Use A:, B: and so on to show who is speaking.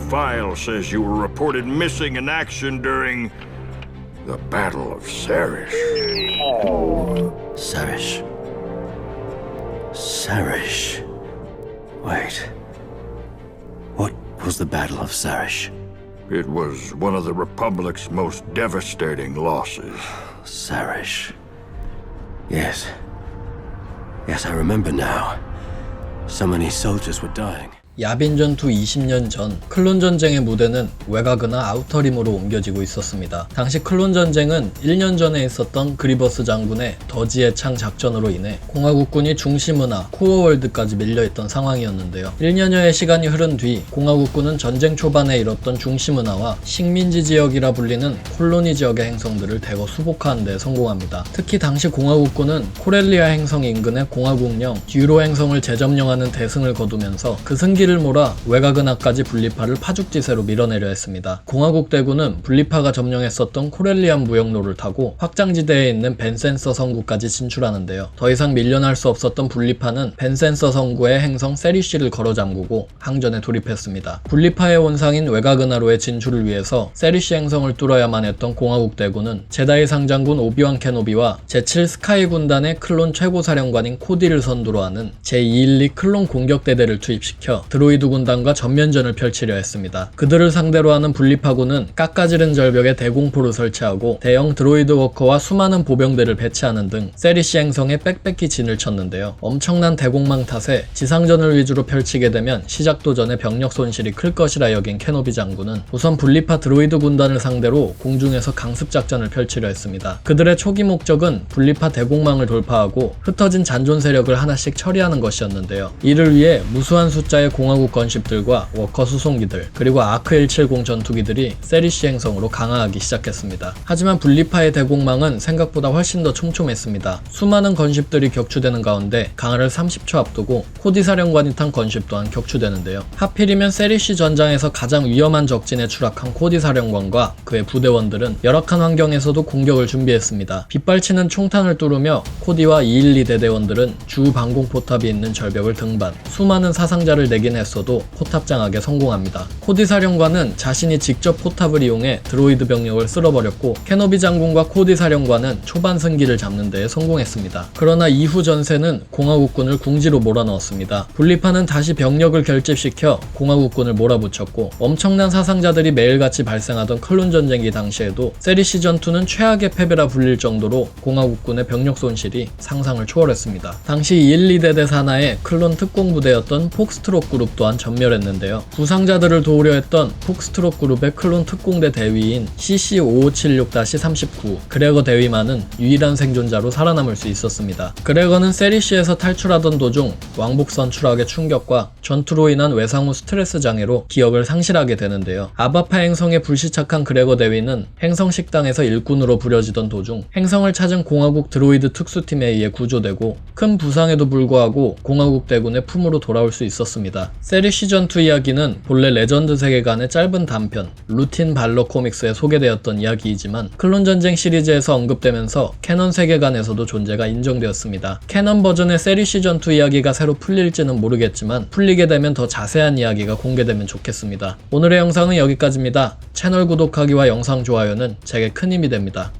A: file says you were reported missing in action during the Battle of Sarish.
B: Sarish. Sarish. Wait. What was the Battle of Sarish?
A: It was one of the Republic's most devastating losses.
B: Sarish. Yes. Yes, I remember now. So many soldiers were dying.
C: 야빈 전투 20년 전 클론 전쟁의 무대는 외가그나 아우터림으로 옮겨지고 있었습니다. 당시 클론 전쟁은 1년 전에 있었던 그리버스 장군의 더지의 창 작전으로 인해 공화국군이 중심은하 코어월드까지 밀려있던 상황이었는데요. 1년여의 시간이 흐른 뒤 공화국군은 전쟁 초반에 이뤘던 중심은하와 식민지 지역이라 불리는 콜로니 지역의 행성들을 대거 수복하는 데 성공합니다. 특히 당시 공화국군은 코렐리아 행성 인근의 공화국령 듀로 행성을 재점령하는 대승을 거두면서 그 승기를 몰아 외가그나까지 분리파를 파죽지세로 밀어내려 했습니다. 공화국 대군은 분리파가 점령했었던 코렐리안 무역로를 타고 확장지대에 있는 벤센서 성구까지 진출하는데요. 더 이상 밀려날 수 없었던 분리파는 벤센서 성구의 행성 세리쉬를 걸어 잠그고 항전에 돌입했습니다. 분리파의 원상인 외가그나로의 진출을 위해서 세리쉬 행성을 뚫어야만 했던 공화국 대군은 제다이 상장군 오비완 케노비와 제7 스카이 군단의 클론 최고사령관인 코디를 선두로 하는 제212 클론 공격대대를 투입시켜 드로이드 군단과 전면전을 펼치려 했습니다. 그들을 상대로 하는 분리파군은 깎아지른 절벽에 대공포를 설치하고 대형 드로이드 워커와 수많은 보병대를 배치하는 등 세리시 행성에 빽빽히 진을 쳤는데요. 엄청난 대공망 탓에 지상전을 위주로 펼치게 되면 시작도 전에 병력 손실이 클 것이라 여긴 케노비 장군은 우선 분리파 드로이드 군단을 상대로 공중에서 강습작전을 펼치려 했습니다. 그들의 초기 목적은 분리파 대공망을 돌파하고 흩어진 잔존 세력을 하나씩 처리하는 것이었는데요. 이를 위해 무수한 숫자의 공화국 건십들과 워커 수송기들 그리고 아크 170 전투기들이 세리시 행성으로 강화하기 시작했습니다. 하지만 분리파의 대공망은 생각보다 훨씬 더 촘촘했습니다. 수많은 건십들이 격추되는 가운데 강화를 30초 앞두고 코디 사령관이 탄 건십 또한 격추되는데요. 하필이면 세리시 전장에서 가장 위험한 적진에 추락한 코디 사령관과 그의 부대원들은 열악한 환경에서도 공격을 준비했습니다. 빗발치는 총탄을 뚫으며 코디와 212 대대원들은 주 방공 포탑이 있는 절벽을 등반, 수많은 사상자를 내긴 했어도 포탑 장악에 성공합니다. 코디 사령관은 자신이 직접 포탑을 이용해 드로이드 병력을 쓸어버렸고 케노비 장군과 코디 사령관은 초반 승기를 잡는 데에 성공했습니다. 그러나 이후 전세는 공화국군을 궁지로 몰아넣었습니다. 분리파는 다시 병력을 결집시켜 공화국군을 몰아붙였고 엄청난 사상자들이 매일같이 발생하던 클론 전쟁기 당시에도 세리시 전투는 최악의 패배라 불릴 정도로 공화국군의 병력 손실이 상상을 초월했습니다. 당시 212대대 산하의 클론 특공부대였던 폭스트롯 그룹 또한 전멸했는데요. 부상자들을 도우려 했던 폭스트롯 그룹의 클론 특공대 대위인 CC5576-39 그레거 대위만은 유일한 생존자로 살아남을 수 있었습니다. 그레거는 세리시에서 탈출하던 도중 왕복선 추락의 충격과 전투로 인한 외상 후 스트레스 장애로 기억을 상실하게 되는데요. 아바파 행성에 불시착한 그레거 대위는 행성 식당에서 일꾼으로 부려지던 도중 행성을 찾은 공화국 드로이드 특수팀에 의해 구조되고 큰 부상에도 불구하고 공화국 대군의 품으로 돌아올 수 있었습니다. 세리시 전투 이야기는 본래 레전드 세계관의 짧은 단편 루틴 발러 코믹스에 소개되었던 이야기이지만 클론 전쟁 시리즈에서 언급되면서 캐넌 세계관에서도 존재가 인정되었습니다. 캐넌 버전의 세리시 전투 이야기가 새로 풀릴지는 모르겠지만 풀리게 되면 더 자세한 이야기가 공개되면 좋겠습니다. 오늘의 영상은 여기까지입니다. 채널 구독하기와 영상 좋아요는 제게 큰 힘이 됩니다.